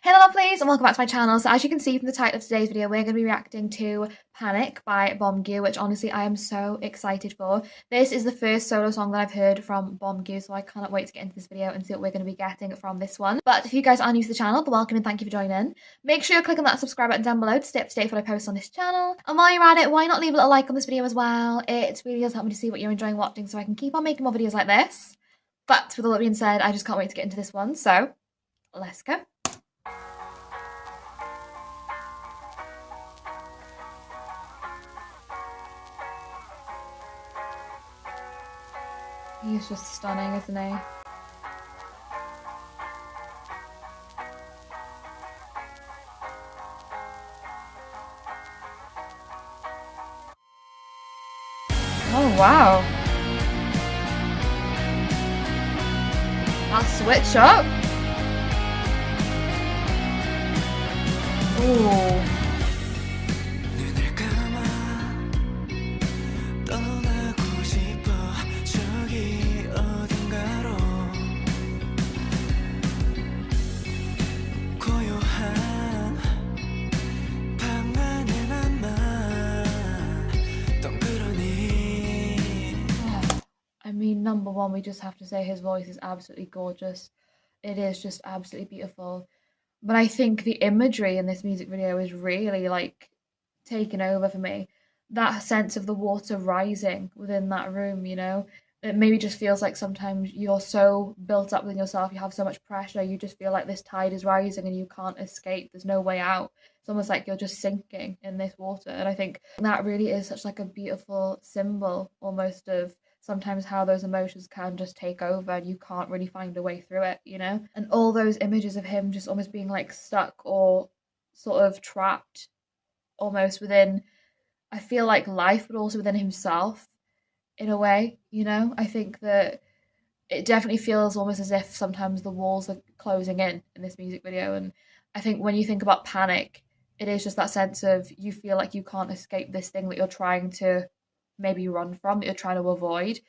Hello lovelies and welcome back to my channel. So as you can see from the title of today's video, we're going to be reacting to Panic by Beomgyu, which honestly I am so excited for. This is the first solo song that I've heard from Beomgyu, so I cannot wait to get into this video and see what we're going to be getting from this one. But if you guys are new to the channel, then welcome and thank you for joining. Make sure you're clicking that subscribe button down below to stay up to date with what I post on this channel. And while you're at it, why not leave a little like on this video as well? It really does help me to see what you're enjoying watching so I can keep on making more videos like this. But with all that being said, I just can't wait to get into this one, so let's go. He's just stunning, isn't he? Oh, wow. That switch up. Ooh. I mean, number one, we just have to say his voice is absolutely gorgeous. It is just absolutely beautiful. But I think the imagery in this music video is really like taken over for me. That sense of the water rising within that room, you know? It maybe just feels like sometimes you're so built up within yourself, you have so much pressure, you just feel like this tide is rising and you can't escape. There's no way out. It's almost like you're just sinking in this water. And I think that really is such like a beautiful symbol almost of sometimes how those emotions can just take over and you can't really find a way through it, you know? And all those images of him just almost being like stuck or sort of trapped almost within, I feel like life, but also within himself in a way, you know? I think that it definitely feels almost as if sometimes the walls are closing in this music video. And I think when you think about panic, it is just that sense of you feel like you can't escape this thing that you're trying to maybe run from, that you're trying to avoid.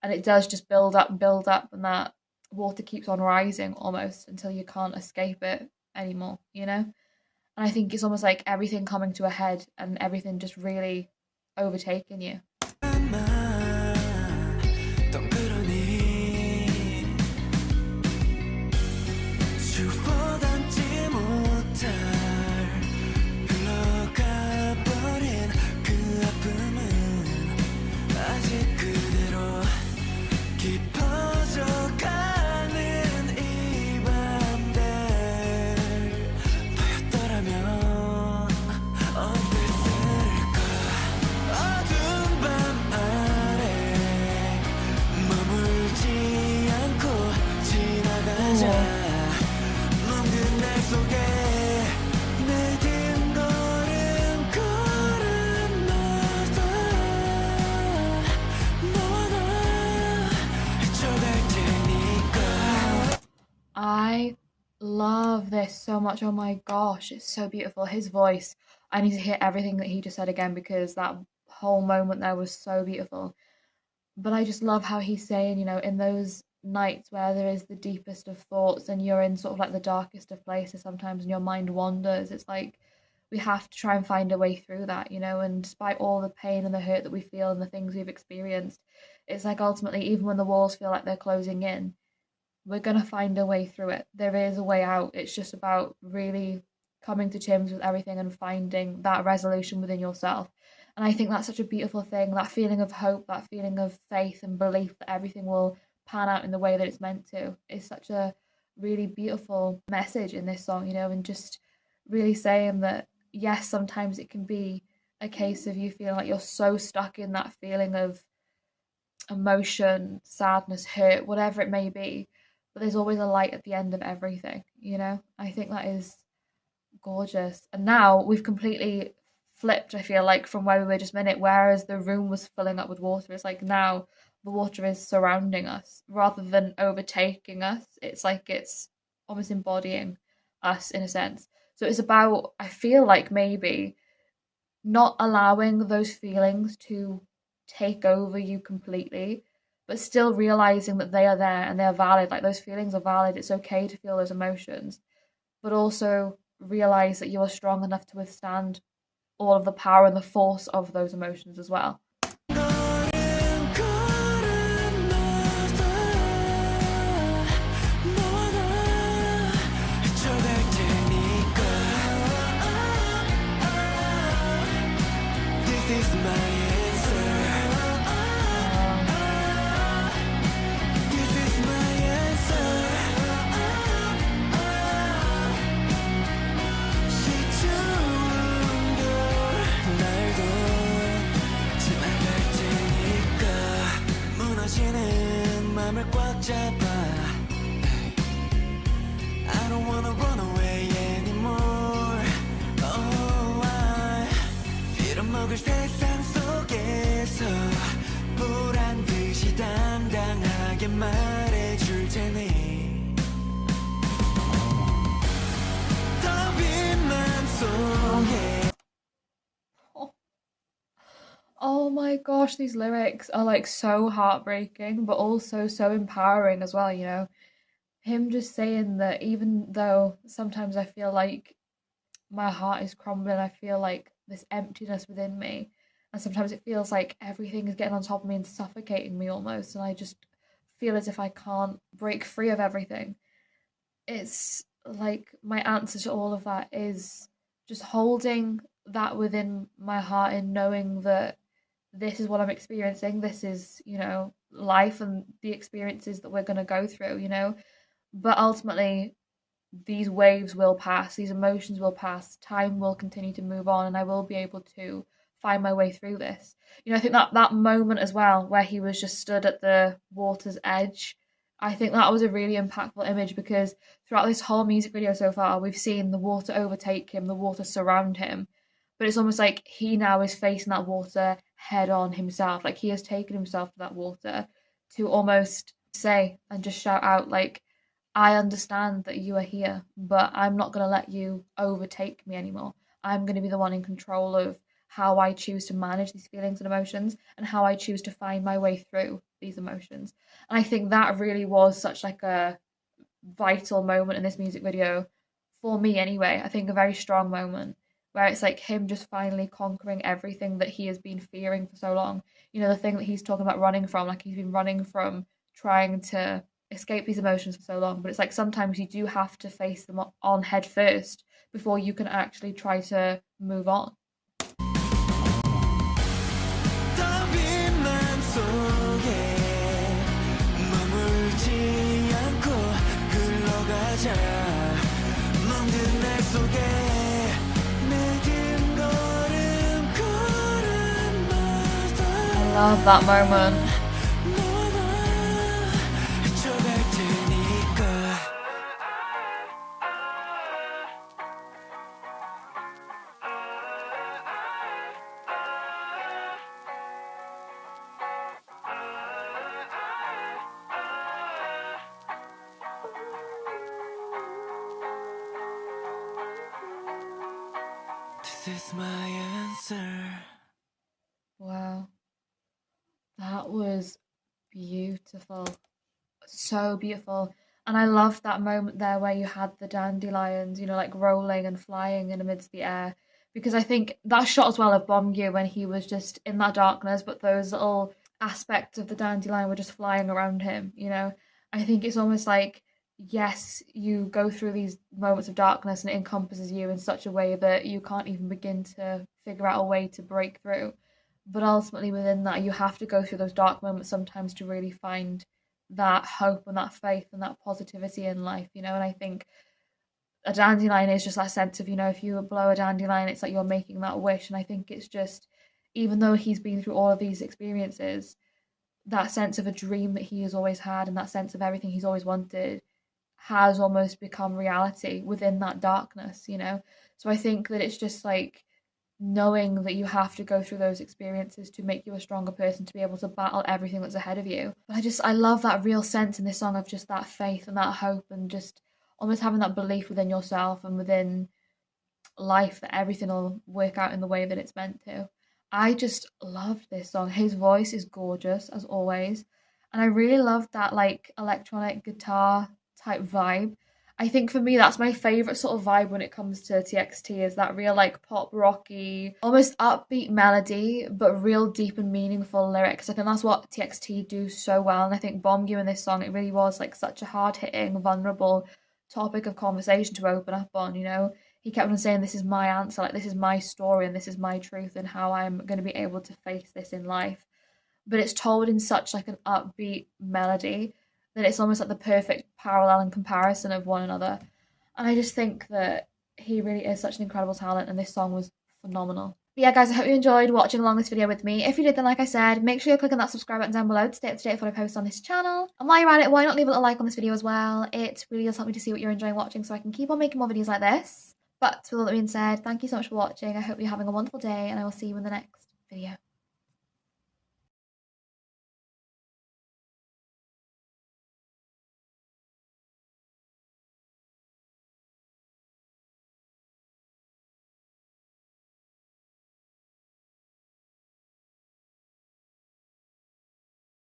And it does just build up and build up, and that water keeps on rising almost until you can't escape it anymore, you know? And I think it's almost like everything coming to a head and everything just really overtaking you. I love this so much. Oh my gosh, it's so beautiful. His voice. I need to hear everything that he just said again because that whole moment there was so beautiful. But I just love how he's saying, you know, in those nights where there is the deepest of thoughts and you're in sort of like the darkest of places sometimes and your mind wanders, it's like we have to try and find a way through that, you know, and despite all the pain and the hurt that we feel and the things we've experienced, it's like ultimately, even when the walls feel like they're closing in, we're going to find a way through it. There is a way out. It's just about really coming to terms with everything and finding that resolution within yourself. And I think that's such a beautiful thing, that feeling of hope, that feeling of faith and belief that everything will pan out in the way that it's meant to. Is such a really beautiful message in this song, you know, and just really saying that, yes, sometimes it can be a case of you feeling like you're so stuck in that feeling of emotion, sadness, hurt, whatever it may be, but there's always a light at the end of everything, you know? I think that is gorgeous. And now we've completely flipped, I feel like, from where we were just a minute, whereas the room was filling up with water. It's like now the water is surrounding us rather than overtaking us. It's like it's almost embodying us in a sense. So it's about, I feel like maybe not allowing those feelings to take over you completely, but still realizing that they are there and they're valid. Like those feelings are valid. It's okay to feel those emotions, but also realize that you are strong enough to withstand all of the power and the force of those emotions as well. I don't wanna run away anymore. Oh, I 빌어먹을 세상 속에서 보란 듯이 당당하게 말해줄 테니 더 빛만 속에. Oh my gosh, these lyrics are like so heartbreaking, but also so empowering as well, you know? Him just saying that even though sometimes I feel like my heart is crumbling, I feel like this emptiness within me, and sometimes it feels like everything is getting on top of me and suffocating me almost, and I just feel as if I can't break free of everything. It's like my answer to all of that is just holding that within my heart and knowing that this is what I'm experiencing. This is, you know, life and the experiences that we're going to go through, you know. But ultimately, these waves will pass, these emotions will pass, time will continue to move on, and I will be able to find my way through this. You know, I think that moment as well, where he was just stood at the water's edge, I think that was a really impactful image because throughout this whole music video so far, we've seen the water overtake him, the water surround him, but it's almost like he now is facing that water head on himself. Like he has taken himself to that water to almost say and just shout out, like, I understand that you are here, but I'm not going to let you overtake me anymore. I'm going to be the one in control of how I choose to manage these feelings and emotions and how I choose to find my way through these emotions. And I think that really was such like a vital moment in this music video for me anyway. I think a very strong moment where it's like him just finally conquering everything that he has been fearing for so long. You know, the thing that he's talking about running from, like he's been running from trying to escape these emotions for so long, but it's like sometimes you do have to face them on head first before you can actually try to move on. I love that moment. This is my answer. Wow. That was beautiful. So beautiful. And I loved that moment there where you had the dandelions, you know, like rolling and flying in amidst the air. Because I think that shot as well of Beomgyu when he was just in that darkness, but those little aspects of the dandelion were just flying around him, you know. I think it's almost like, yes, you go through these moments of darkness and it encompasses you in such a way that you can't even begin to figure out a way to break through. But ultimately, within that, you have to go through those dark moments sometimes to really find that hope and that faith and that positivity in life, you know. And I think a dandelion is just that sense of, you know, if you blow a dandelion, it's like you're making that wish. And I think it's just, even though he's been through all of these experiences, that sense of a dream that he has always had and that sense of everything he's always wanted has almost become reality within that darkness, you know. So I think that it's just like knowing that you have to go through those experiences to make you a stronger person to be able to battle everything that's ahead of you. But I love that real sense in this song of just that faith and that hope and just almost having that belief within yourself and within life that everything will work out in the way that it's meant to. I just loved this song. His voice is gorgeous as always. And I really loved that like electronic guitar type vibe. I think for me that's my favorite sort of vibe when it comes to TXT, is that real like pop rocky, almost upbeat melody, but real deep and meaningful lyrics. I think that's what TXT do so well. And I think Beomgyu in this song, it really was like such a hard hitting, vulnerable topic of conversation to open up on, you know? He kept on saying, this is my answer, like this is my story and this is my truth and how I'm going to be able to face this in life. But it's told in such like an upbeat melody that it's almost like the perfect parallel and comparison of one another. And I just think that he really is such an incredible talent, and this song was phenomenal. But yeah, guys, I hope you enjoyed watching along this video with me. If you did, then like I said, make sure you're clicking that subscribe button down below to stay up to date with what I post on this channel. And while you're at it, why not leave a little like on this video as well? It really does help me to see what you're enjoying watching so I can keep on making more videos like this. But with all that being said, thank you so much for watching. I hope you're having a wonderful day, and I will see you in the next video.